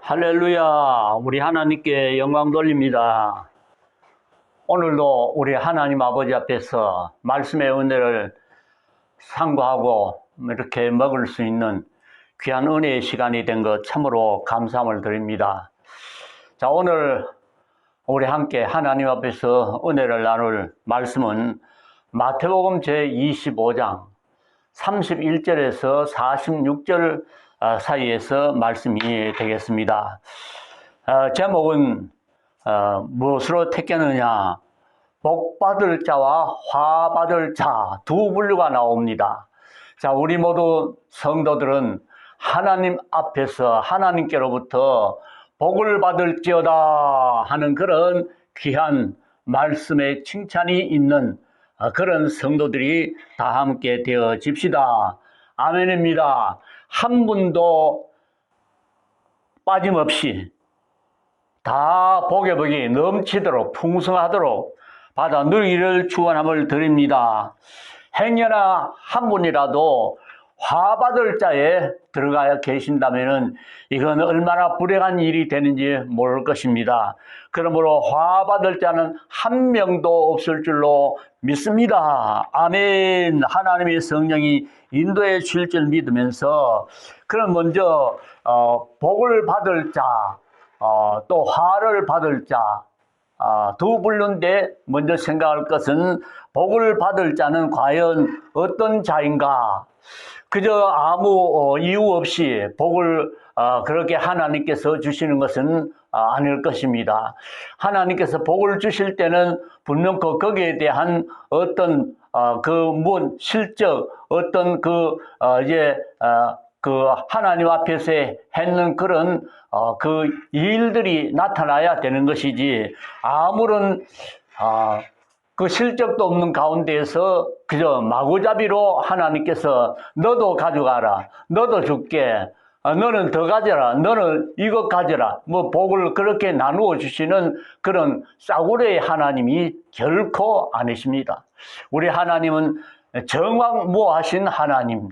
할렐루야, 우리 하나님께 영광 돌립니다. 오늘도 우리 하나님 아버지 앞에서 말씀의 은혜를 상고하고 이렇게 먹을 수 있는 귀한 은혜의 시간이 된 것 참으로 감사함을 드립니다. 자, 오늘 우리 함께 하나님 앞에서 은혜를 나눌 말씀은 마태복음 제25장 31절에서 46절 사이에서 말씀이 되겠습니다. 제목은 무엇으로 택했느냐? 복 받을 자와 화 받을 자 두 분류가 나옵니다. 자, 우리 모두 성도들은 하나님 앞에서 하나님께로부터 복을 받을지어다 하는 그런 귀한 말씀의 칭찬이 있는 그런 성도들이 다 함께 되어집시다. 아멘입니다. 한 분도 빠짐없이 다 복의 복이 넘치도록 풍성하도록 받아 누리기를 축원함을 드립니다. 행여나 한 분이라도 화 받을 자에 들어가 계신다면 이건 얼마나 불행한 일이 되는지 모를 것입니다. 그러므로 화 받을 자는 한 명도 없을 줄로 믿습니다. 아멘. 하나님의 성령이 인도해 주실 줄 믿으면서 그럼 먼저 복을 받을 자, 또 화를 받을 자 두 분류인데 먼저 생각할 것은 복을 받을 자는 과연 어떤 자인가? 그저 아무 이유 없이 복을 그렇게 하나님께서 주시는 것은 아닐 것입니다. 하나님께서 복을 주실 때는 분명 거기에 대한 어떤 실적 어떤 하나님 앞에서 했는 그런 그 일들이 나타나야 되는 것이지 아무런 그 실적도 없는 가운데에서 그저 마구잡이로 하나님께서 너도 가져가라, 너도 줄게, 너는 더 가져라, 너는 이것 가져라, 뭐 복을 그렇게 나누어 주시는 그런 싸구려의 하나님이 결코 아니십니다. 우리 하나님은 정확무하신 하나님,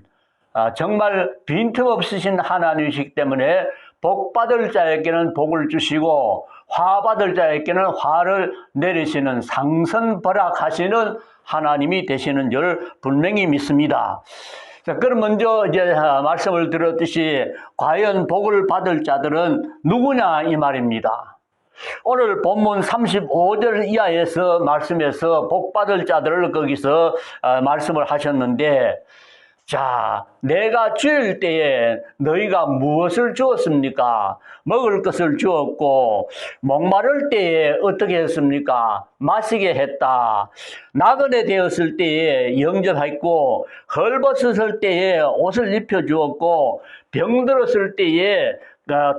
정말 빈틈없으신 하나님이시기 때문에 복 받을 자에게는 복을 주시고 화 받을 자에게는 화를 내리시는 상선벌악하시는 하나님이 되시는 줄 분명히 믿습니다. 자, 그럼 먼저 이제 말씀을 드렸듯이 과연 복을 받을 자들은 누구냐 이 말입니다. 오늘 본문 35절 이하에서 말씀에서 복 받을 자들을 거기서 말씀을 하셨는데, 자, 내가 주일 때에 너희가 무엇을 주었습니까? 먹을 것을 주었고, 목마를 때에 어떻게 했습니까? 마시게 했다. 나그네 되었을 때에 영접했고, 헐벗었을 때에 옷을 입혀주었고, 병들었을 때에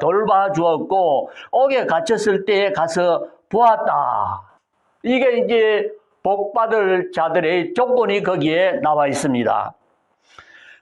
돌봐주었고, 옥에 갇혔을 때에 가서 보았다. 이게 이제 복받을 자들의 조건이 거기에 나와 있습니다.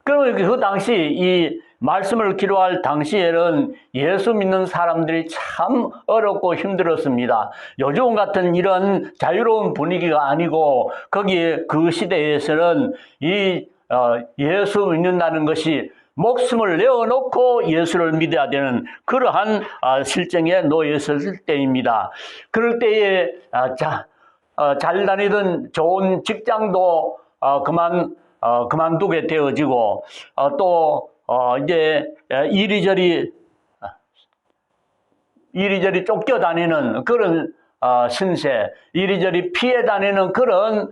그러면 그 당시 이 말씀을 기록할 당시에는 예수 믿는 사람들이 참 어렵고 힘들었습니다. 요즘 같은 이런 자유로운 분위기가 아니고 거기에 그 시대에서는 예수 믿는다는 것이 목숨을 내어놓고 예수를 믿어야 되는 그러한 실정에 놓여 있었을 때입니다. 그럴 때에 잘 다니던 좋은 직장도 그만두게 되어지고 또 이제 이리저리 쫓겨다니는 그런 신세, 이리저리 피해 다니는 그런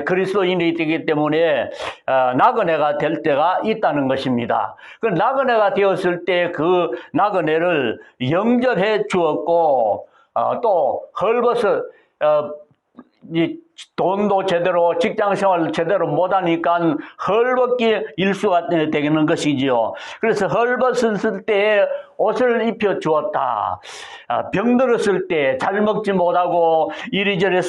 그리스도인이 되기 때문에 나그네가 될 때가 있다는 것입니다. 그 나그네가 되었을 때 그 나그네를 영접해 주었고 또 헐벗어 돈도 제대로 직장생활을 제대로 못하니까 헐벗기 일수가 되는 것이지요. 그래서 헐벗었을 때에 옷을 입혀 주었다. 병들었을 때 잘 먹지 못하고 이리저리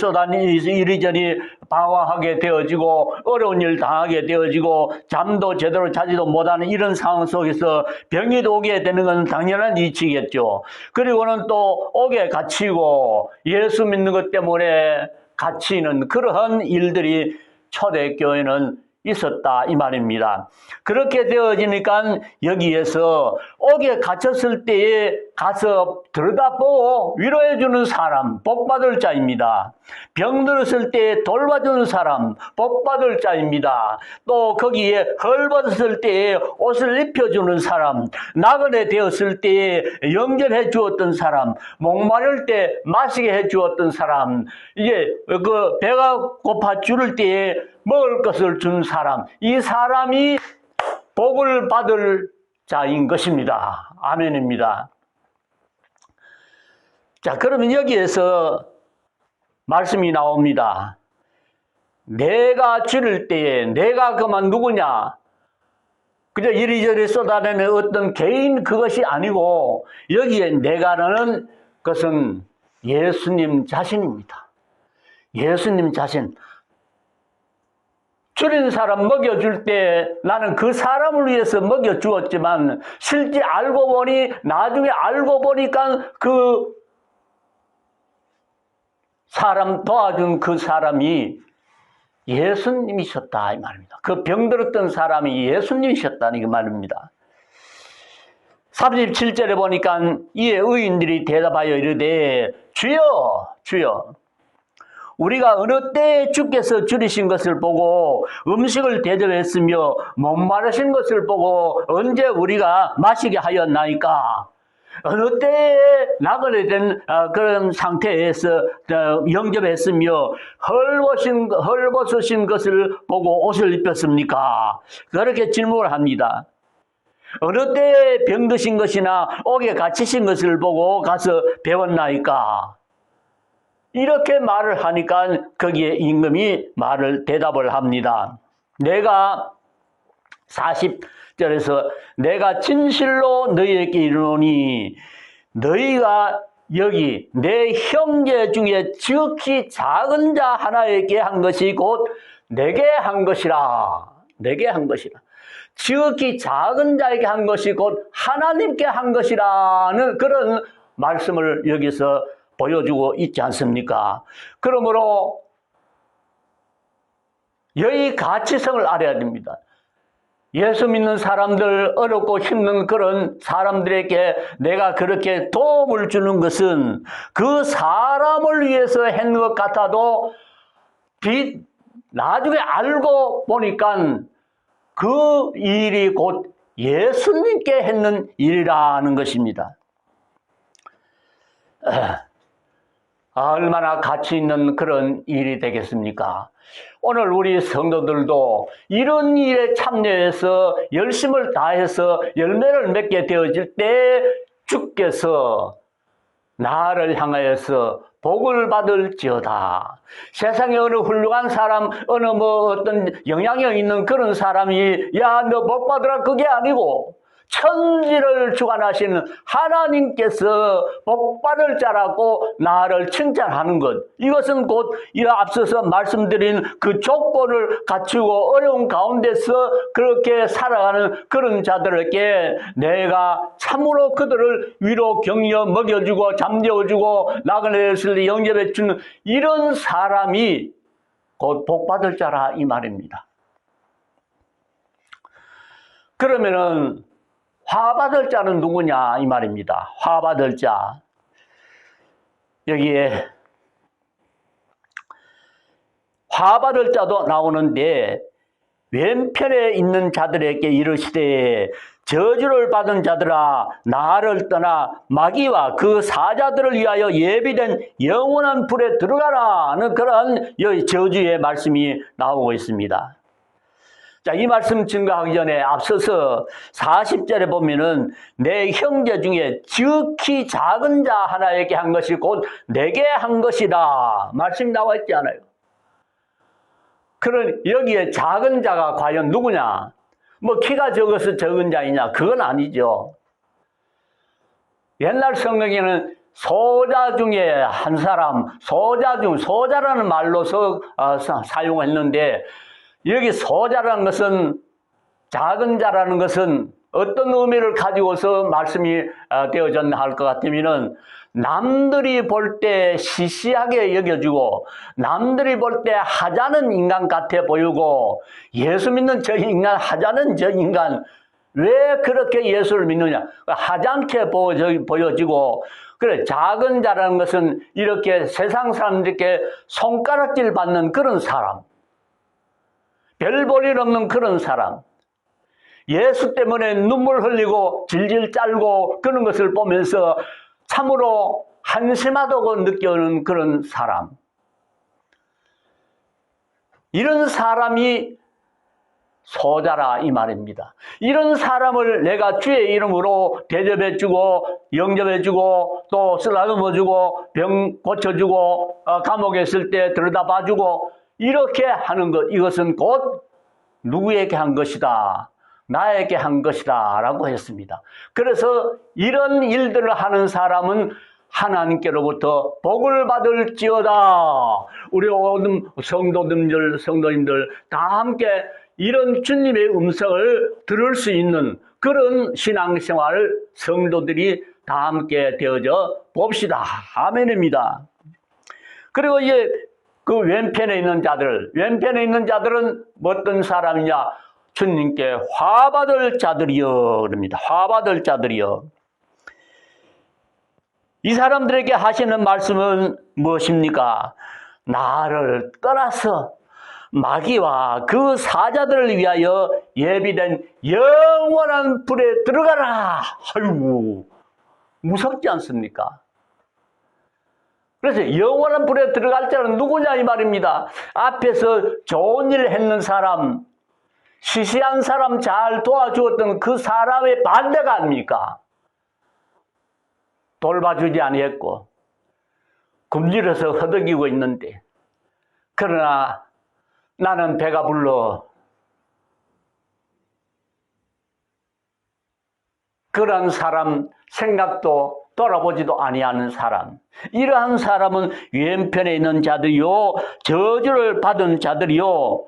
이리저리 방황하게 되어지고 어려운 일 당하게 되어지고 잠도 제대로 자지도 못하는 이런 상황 속에서 병이 오게 되는 건 당연한 이치겠죠. 그리고는 또 옥에 갇히고 예수 믿는 것 때문에 갇히는 그러한 일들이 초대교회는 있었다 이 말입니다. 그렇게 되어지니까 여기에서 옥에 갇혔을 때에 가서 들여다보고 위로해주는 사람 복받을 자입니다. 병들었을 때에 돌봐주는 사람 복받을 자입니다. 또 거기에 헐벗었을 때에 옷을 입혀주는 사람, 나그네 되었을 때에 영접해 주었던 사람, 목마를 때 마시게 해 주었던 사람, 이제 그 배가 고파 죽을 때에 먹을 것을 준 사람, 이 사람이 복을 받을 자인 것입니다. 아멘입니다. 자, 그러면 여기에서 말씀이 나옵니다. 내가 죽을 때에 내가 그만 누구냐? 그저 이리저리 쏟아내는 어떤 개인 그것이 아니고 여기에 내가라는 것은 예수님 자신입니다. 예수님 자신. 줄인 사람 먹여줄 때 나는 그 사람을 위해서 먹여주었지만 실제 알고 보니 나중에 알고 보니까 그 사람 도와준 그 사람이 예수님이셨다 이 말입니다. 그 병들었던 사람이 예수님이셨다는 이 말입니다. 37절에 보니까 이에 의인들이 대답하여 이르되 주여 주여 우리가 어느 때에 주께서 줄이신 것을 보고 음식을 대접했으며 목마르신 것을 보고 언제 우리가 마시게 하였나이까? 어느 때에 나그네 된 그런 상태에서 영접했으며 헐벗으신 것을 보고 옷을 입혔습니까? 그렇게 질문을 합니다. 어느 때에 병드신 것이나 옥에 갇히신 것을 보고 가서 배웠나이까? 이렇게 말을 하니까 거기에 임금이 대답을 합니다. 내가 40절에서 내가 진실로 너희에게 이르노니 너희가 여기 내 형제 중에 지극히 작은 자 하나에게 한 것이 곧 내게 한 것이라. 내게 한 것이라. 지극히 작은 자에게 한 것이 곧 하나님께 한 것이라는 그런 말씀을 여기서 보여주고 있지 않습니까? 그러므로 여기 가치성을 알아야 됩니다. 예수 믿는 사람들, 어렵고 힘든 그런 사람들에게 내가 그렇게 도움을 주는 것은 그 사람을 위해서 했는 것 같아도 나중에 알고 보니까 그 일이 곧 예수님께 했는 일이라는 것입니다. 얼마나 가치 있는 그런 일이 되겠습니까? 오늘 우리 성도들도 이런 일에 참여해서 열심을 다해서 열매를 맺게 되어질 때 주께서 나를 향하여서 복을 받을지어다. 세상에 어느 훌륭한 사람, 어느 어떤 영향력 있는 그런 사람이 야, 너 복 받으라 그게 아니고 천지를 주관하시는 하나님께서 복받을 자라고 나를 칭찬하는 것. 이것은 곧 이 앞서서 말씀드린 그 조건을 갖추고 어려운 가운데서 그렇게 살아가는 그런 자들에게 내가 참으로 그들을 위로 격려 먹여주고 잠재워주고 나그네를 영접해주는 이런 사람이 곧 복받을 자라 이 말입니다. 그러면은 화받을 자는 누구냐 이 말입니다. 화받을 자. 여기에 화받을 자도 나오는데 왼편에 있는 자들에게 이르시되 저주를 받은 자들아 나를 떠나 마귀와 그 사자들을 위하여 예비된 영원한 불에 들어가라는 그런 저주의 말씀이 나오고 있습니다. 자, 이 말씀 증거하기 전에 앞서서 40절에 보면은 내 형제 중에 지극히 작은 자 하나에게 한 것이 곧 내게 한 것이다. 말씀이 나와 있지 않아요? 그런 여기에 작은 자가 과연 누구냐? 뭐 키가 적어서 적은 자이냐? 그건 아니죠. 옛날 성경에는 소자 중에 한 사람, 소자라는 말로 사용했는데 여기 소자라는 것은 작은 자라는 것은 어떤 의미를 가지고서 말씀이 되어졌나 할 것 같으면은 남들이 볼 때 시시하게 여겨지고 남들이 볼 때 하찮은 인간 같아 보이고 예수 믿는 저 인간, 하찮은 저 인간 왜 그렇게 예수를 믿느냐? 하찮게 보여지고 그래 작은 자라는 것은 이렇게 세상 사람들께 손가락질 받는 그런 사람, 별 볼 일 없는 그런 사람, 예수 때문에 눈물 흘리고 질질 짤고 그런 것을 보면서 참으로 한심하다고 느껴오는 그런 사람, 이런 사람이 소자라 이 말입니다. 이런 사람을 내가 주의 이름으로 대접해주고 영접해주고 또 쓰다듬어주고 병 고쳐주고 감옥에 있을 때 들여다봐주고 이렇게 하는 것, 이것은 곧 누구에게 한 것이다, 나에게 한 것이다 라고 했습니다. 그래서 이런 일들을 하는 사람은 하나님께로부터 복을 받을지어다. 우리 모든 성도님들 다 함께 이런 주님의 음성을 들을 수 있는 그런 신앙생활 성도들이 다 함께 되어져 봅시다. 아멘입니다. 그리고 이제 그 왼편에 있는 자들은 어떤 사람이냐? 주님께 화받을 자들이여 그럽니다. 화받을 자들이여. 이 사람들에게 하시는 말씀은 무엇입니까? 나를 떠나서 마귀와 그 사자들을 위하여 예비된 영원한 불에 들어가라. 아이고, 무섭지 않습니까? 그래서 영원한 불에 들어갈 자는 누구냐 이 말입니다. 앞에서 좋은 일을 했는 사람, 시시한 사람 잘 도와주었던 그 사람의 반대가 아닙니까? 돌봐주지 아니했고 굶주려서 허덕이고 있는데, 그러나 나는 배가 불러. 그런 사람 생각도 돌아보지도 아니하는 사람, 이러한 사람은 왼편에 있는 자들이요 저주를 받은 자들이요.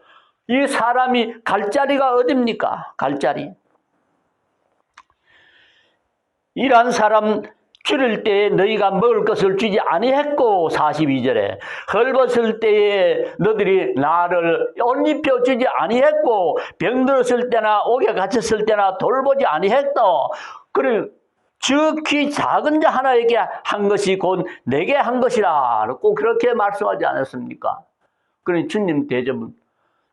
이 사람이 갈 자리가 어딥니까? 갈 자리. 이러한 사람 줄일 때에 너희가 먹을 것을 주지 아니했고 42절에 헐벗을 때에 너희들이 나를 옷 입혀 주지 아니했고 병들었을 때나 옥에 갇혔을 때나 돌보지 아니했다. 그래 즉히 작은 자 하나에게 한 것이 곧 내게 한 것이라 꼭 그렇게 말씀하지 않았습니까? 그러니 주님 대접은,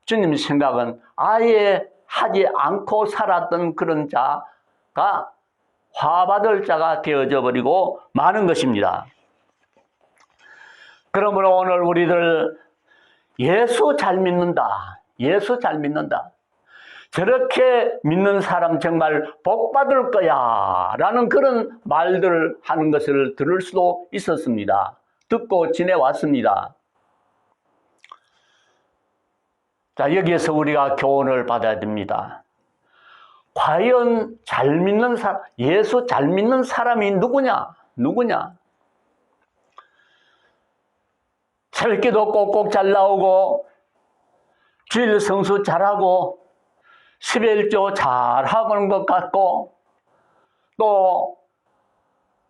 주님 생각은 아예 하지 않고 살았던 그런 자가 화받을 자가 되어져 버리고 마는 것입니다. 그러므로 오늘 우리들 예수 잘 믿는다. 예수 잘 믿는다. 저렇게 믿는 사람 정말 복 받을 거야 라는 그런 말들을 하는 것을 들을 수도 있었습니다. 듣고 지내왔습니다. 자, 여기에서 우리가 교훈을 받아야 됩니다. 과연 잘 믿는 사람, 예수 잘 믿는 사람이 누구냐? 누구냐? 새벽기도 꼭꼭 잘 나오고 주일 성수 잘하고 11조 잘하는 것 같고 또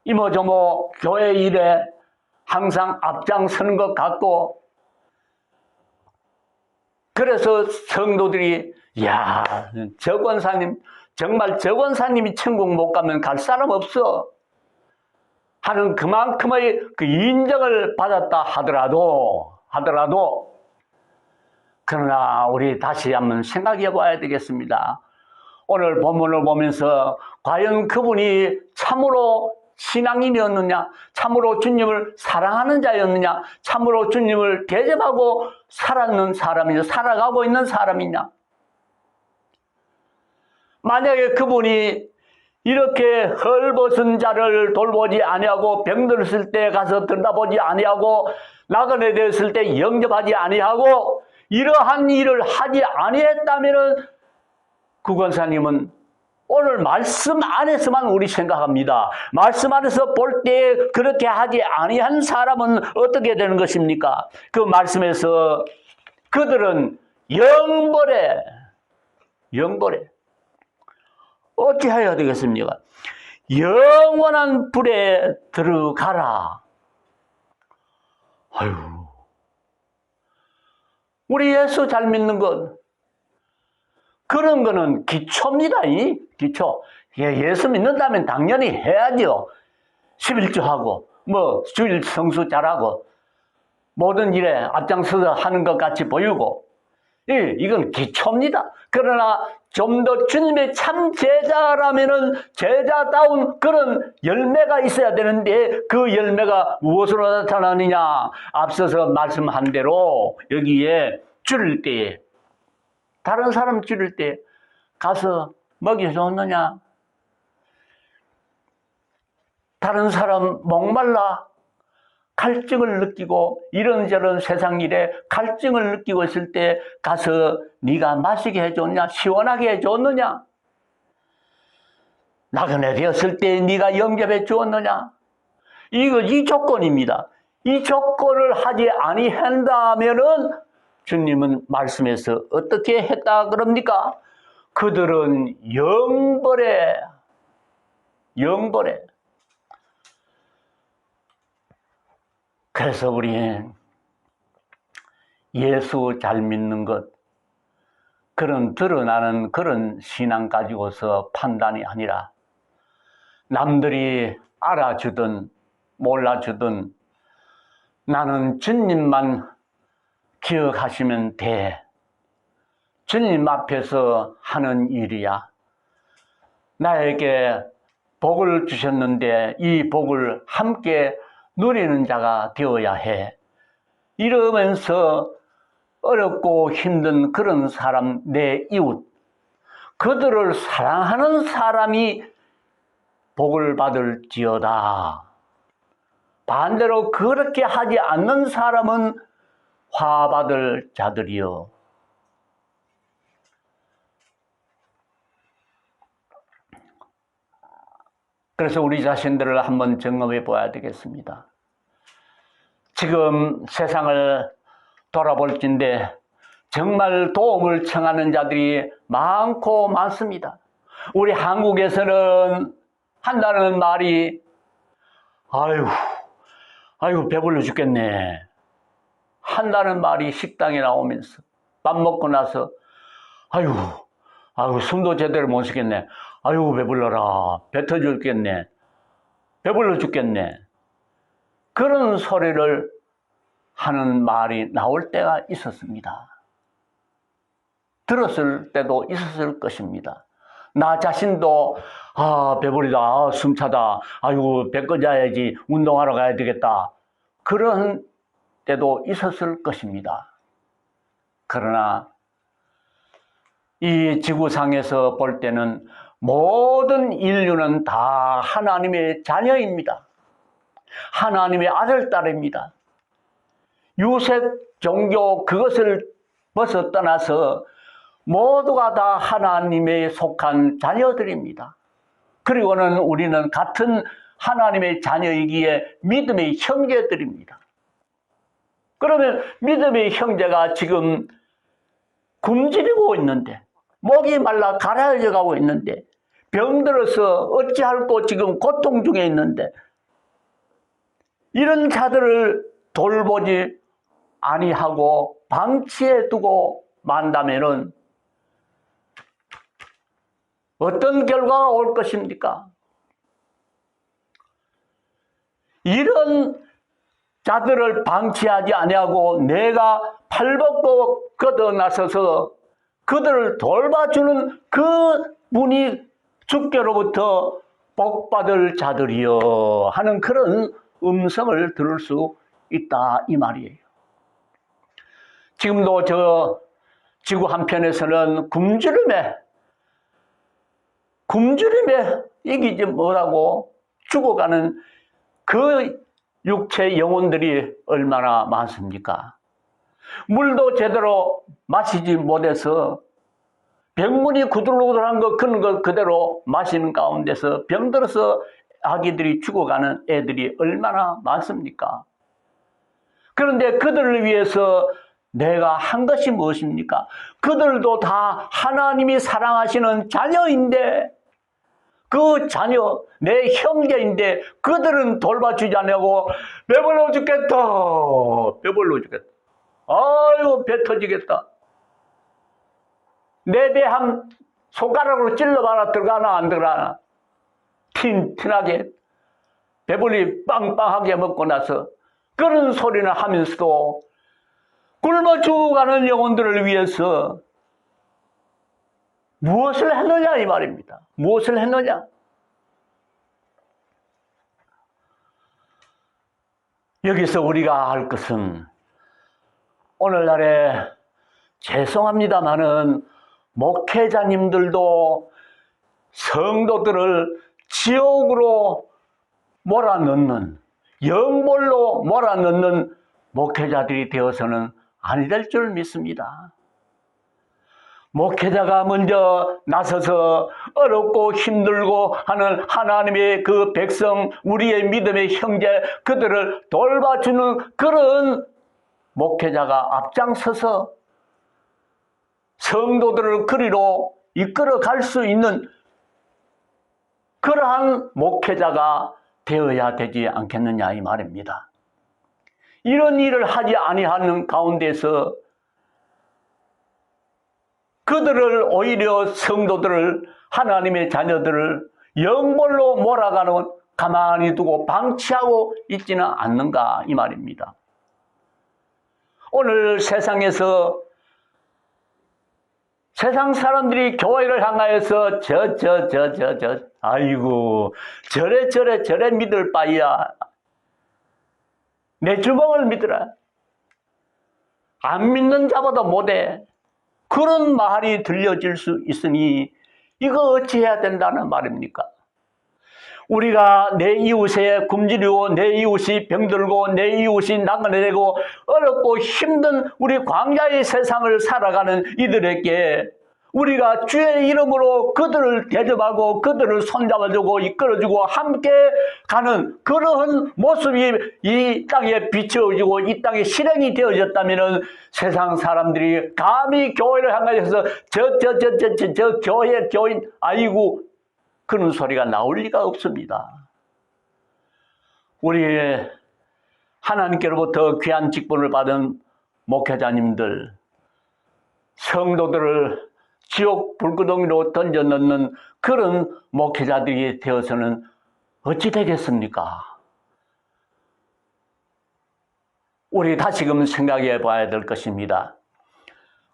이모저모 교회 일에 항상 앞장서는 것 같고, 그래서 성도들이 야, 저 권사님 정말 저 권사님이 천국 못 가면 갈 사람 없어 하는 그만큼의 그 인정을 받았다 하더라도 그러나 우리 다시 한번 생각해 봐야 되겠습니다. 오늘 본문을 보면서 과연 그분이 참으로 신앙인이었느냐, 참으로 주님을 사랑하는 자였느냐, 참으로 주님을 대접하고 살아가는 사람이냐, 살아가고 있는 사람이냐. 만약에 그분이 이렇게 헐벗은 자를 돌보지 아니하고 병들었을 때 가서 들여다보지 아니하고 나그네 되었을 때 영접하지 아니하고 이러한 일을 하지 아니했다면 그 권사님은 오늘 말씀 안에서만 우리 생각합니다. 말씀 안에서 볼 때 그렇게 하지 아니한 사람은 어떻게 되는 것입니까? 그 말씀에서 그들은 영벌에 어찌해야 되겠습니까? 영원한 불에 들어가라. 아유, 우리 예수 잘 믿는 것, 그런 거는 기초입니다. 기초. 예수 믿는다면 당연히 해야죠. 11조하고, 주일 성수 잘하고, 모든 일에 앞장서서 하는 것 같이 보이고, 이건 기초입니다. 그러나 좀 더 주님의 참 제자라면은 제자다운 그런 열매가 있어야 되는데, 그 열매가 무엇으로 나타나느냐? 앞서서 말씀한 대로 여기에 줄일 때에, 다른 사람 줄일 때 가서 먹여줬느냐? 다른 사람 목말라 갈증을 느끼고 이런저런 세상 일에 갈증을 느끼고 있을 때 가서 네가 마시게 해줬냐? 시원하게 해줬느냐? 나그네 되었을 때 네가 영접해 주었느냐? 이 조건입니다. 이 조건을 하지 아니한다면은 주님은 말씀에서 어떻게 했다 그럽니까? 그들은 영벌에. 그래서 우리 예수 잘 믿는 것, 그런 드러나는 그런 신앙 가지고서 판단이 아니라 남들이 알아주든 몰라주든 나는 주님만 기억하시면 돼. 주님 앞에서 하는 일이야. 나에게 복을 주셨는데 이 복을 함께 누리는 자가 되어야 해. 이러면서 어렵고 힘든 그런 사람, 내 이웃, 그들을 사랑하는 사람이 복을 받을지어다. 반대로 그렇게 하지 않는 사람은 화받을 자들이요. 그래서 우리 자신들을 한번 점검해 봐야 되겠습니다. 지금 세상을 돌아볼 텐데 정말 도움을 청하는 자들이 많고 많습니다. 우리 한국에서는 한다는 말이 아이고 배불러 죽겠네 한다는 말이 식당에 나오면서 밥 먹고 나서 아이고 숨도 제대로 못 쉬겠네. 아이고 배불러라. 배 터져 죽겠네. 배불러 죽겠네. 그런 소리를 하는 말이 나올 때가 있었습니다. 들었을 때도 있었을 것입니다. 나 자신도 배부르다, 숨차다, 아이고 배 꺼져야지, 운동하러 가야 되겠다. 그런 때도 있었을 것입니다. 그러나 이 지구상에서 볼 때는 모든 인류는 다 하나님의 자녀입니다. 하나님의 아들, 딸입니다. 유색, 종교 그것을 벗어 떠나서 모두가 다 하나님에 속한 자녀들입니다. 그리고는 우리는 같은 하나님의 자녀이기에 믿음의 형제들입니다. 그러면 믿음의 형제가 지금 굶주리고 있는데, 목이 말라 가라앉아 가고 있는데, 병들어서 어찌할꼬 지금 고통 중에 있는데, 이런 자들을 돌보지 아니하고 방치해 두고 만다면은 어떤 결과가 올 것입니까? 이런 자들을 방치하지 아니하고 내가 팔벗고 걷어 나서서 그들을 돌봐주는 그 분이 주께로부터 복받을 자들이여 하는 그런 음성을 들을 수 있다 이 말이에요. 지금도 저 지구 한편에서는 굶주림에 이기지 못하고 죽어가는 그 육체 영혼들이 얼마나 많습니까? 물도 제대로 마시지 못해서 병문이 구들구들한 거 그런 거 그대로 마시는 가운데서 병들어서 아기들이 죽어가는 애들이 얼마나 많습니까? 그런데 그들을 위해서 내가 한 것이 무엇입니까? 그들도 다 하나님이 사랑하시는 자녀인데 그 자녀, 내 형제인데 그들은 돌봐주지 않냐고 배불러 죽겠다. 배불러 죽겠다. 아이고 배 터지겠다. 내 배 한 손가락으로 찔러봐라 들어가나 안 들어가나. 튼튼하게 배불리 빵빵하게 먹고 나서 그런 소리는 하면서도 굶어 죽어가는 영혼들을 위해서 무엇을 했느냐 이 말입니다. 무엇을 했느냐? 여기서 우리가 할 것은 오늘날에 죄송합니다마는 목회자님들도 성도들을 지옥으로 몰아넣는, 영벌로 몰아넣는 목회자들이 되어서는 아니 될 줄 믿습니다. 목회자가 먼저 나서서 어렵고 힘들고 하는 하나님의 그 백성, 우리의 믿음의 형제, 그들을 돌봐주는 그런 목회자가 앞장서서 성도들을 그리로 이끌어 갈 수 있는 그러한 목회자가 되어야 되지 않겠느냐 이 말입니다. 이런 일을 하지 아니하는 가운데서 그들을 오히려 성도들을 하나님의 자녀들을 영벌로 몰아가는 가만히 두고 방치하고 있지는 않는가 이 말입니다. 오늘 세상에서 세상 사람들이 교회를 향하여서 아이고 저래 믿을 바이야. 내 주먹을 믿으라. 안 믿는 자보다 못해. 그런 말이 들려질 수 있으니 이거 어찌해야 된다는 말입니까? 우리가 내 이웃에 굶주리고 내 이웃이 병들고 내 이웃이 나그네되고 어렵고 힘든 우리 광야의 세상을 살아가는 이들에게 우리가 주의 이름으로 그들을 대접하고 그들을 손잡아주고 이끌어주고 함께 가는 그러한 모습이 이 땅에 비춰지고 이 땅에 실행이 되어졌다면 세상 사람들이 감히 교회를 향하여서 저 교회 교인 아이고 그런 소리가 나올 리가 없습니다. 우리 하나님께로부터 귀한 직분을 받은 목회자님들, 성도들을 지옥 불구덩이로 던져 넣는 그런 목회자들이 되어서는 어찌 되겠습니까? 우리 다시금 생각해 봐야 될 것입니다.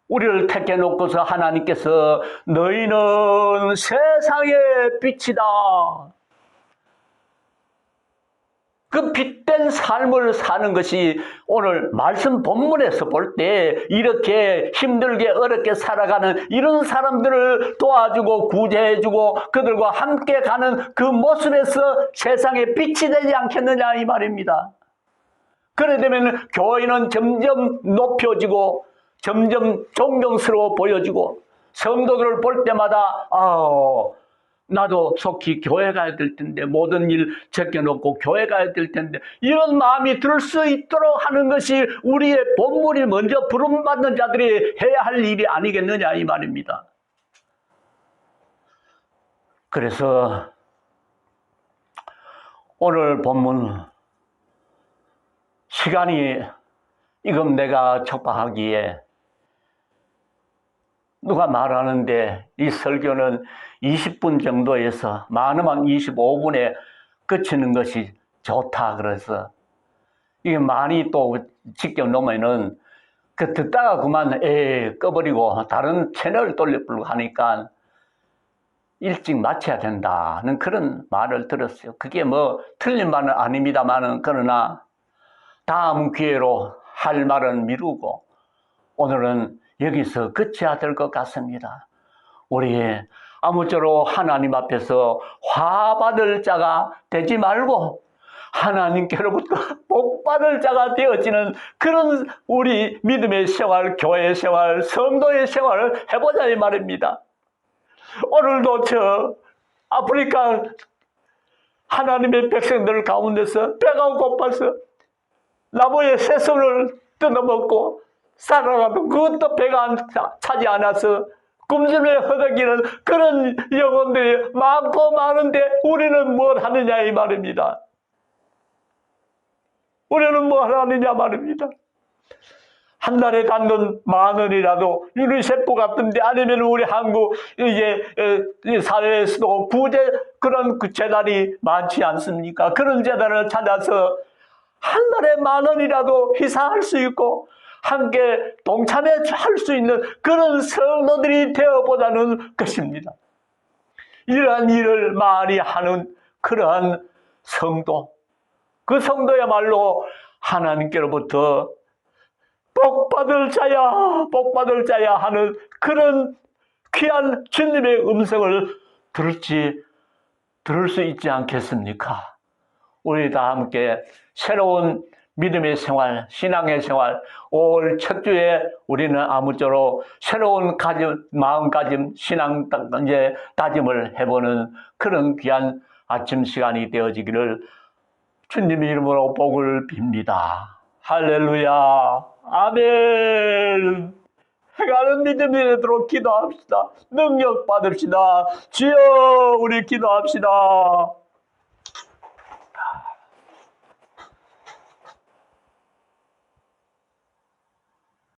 우리를 택해 놓고서 하나님께서 너희는 세상의 빛이다. 그 빛된 삶을 사는 것이 오늘 말씀 본문에서 볼 때 이렇게 힘들게 어렵게 살아가는 이런 사람들을 도와주고 구제해주고 그들과 함께 가는 그 모습에서 세상에 빛이 되지 않겠느냐 이 말입니다. 그래 되면 교회는 점점 높여지고 점점 존경스러워 보여지고 성도들을 볼 때마다 나도 속히 교회 가야 될 텐데 모든 일 제껴놓고 교회 가야 될 텐데 이런 마음이 들 수 있도록 하는 것이 우리의 본분이 먼저 부름받는 자들이 해야 할 일이 아니겠느냐 이 말입니다. 그래서 오늘 본문 시간이 이건 내가 촉박하기에 누가 말하는데 이 설교는 20분 정도에서 많으면 25분에 그치는 것이 좋다 그래서 이게 많이 또 지켜 놓으면은 그 듣다가 그만 꺼버리고 다른 채널을 돌려보려고 하니까 일찍 마쳐야 된다는 그런 말을 들었어요. 그게 뭐 틀린 말은 아닙니다만은 그러나 다음 기회로 할 말은 미루고 오늘은 여기서 그쳐야 될 것 같습니다. 우리 아무쪼록 하나님 앞에서 화받을 자가 되지 말고 하나님께로부터 복받을 자가 되어지는 그런 우리 믿음의 생활, 교회의 생활, 성도의 생활을 해보자 이 말입니다. 오늘도 저 아프리카 하나님의 백성들 가운데서 배가 고파서 나무의 새송을 뜯어먹고 살아가도 그것도 배가 차지 않아서 꿈틀에 허덕이는 그런 영혼들이 많고 많은데 우리는 뭘 하느냐 이 말입니다. 우리는 뭘 하느냐 말입니다. 한 달에 갖는 10,000원이라도 유니세프 같은데 아니면 우리 한국 사회에서도 부재 그런 재단이 많지 않습니까? 그런 재단을 찾아서 한 달에 10,000원이라도 희생할 수 있고 함께 동참할 수 있는 그런 성도들이 되어보자는 것입니다. 이러한 일을 많이 하는 그러한 성도, 그 성도야말로 하나님께로부터 복받을 자야 하는 그런 귀한 주님의 음성을 들을 수 있지 않겠습니까? 우리 다 함께 새로운 믿음의 생활, 신앙의 생활, 올 첫 주에 우리는 아무쪼록 새로운 마음가짐, 신앙 다짐을 해보는 그런 귀한 아침 시간이 되어지기를 주님의 이름으로 복을 빕니다. 할렐루야. 아멘. 해가는 믿음이 되도록 기도합시다. 능력 받읍시다. 주여, 우리 기도합시다.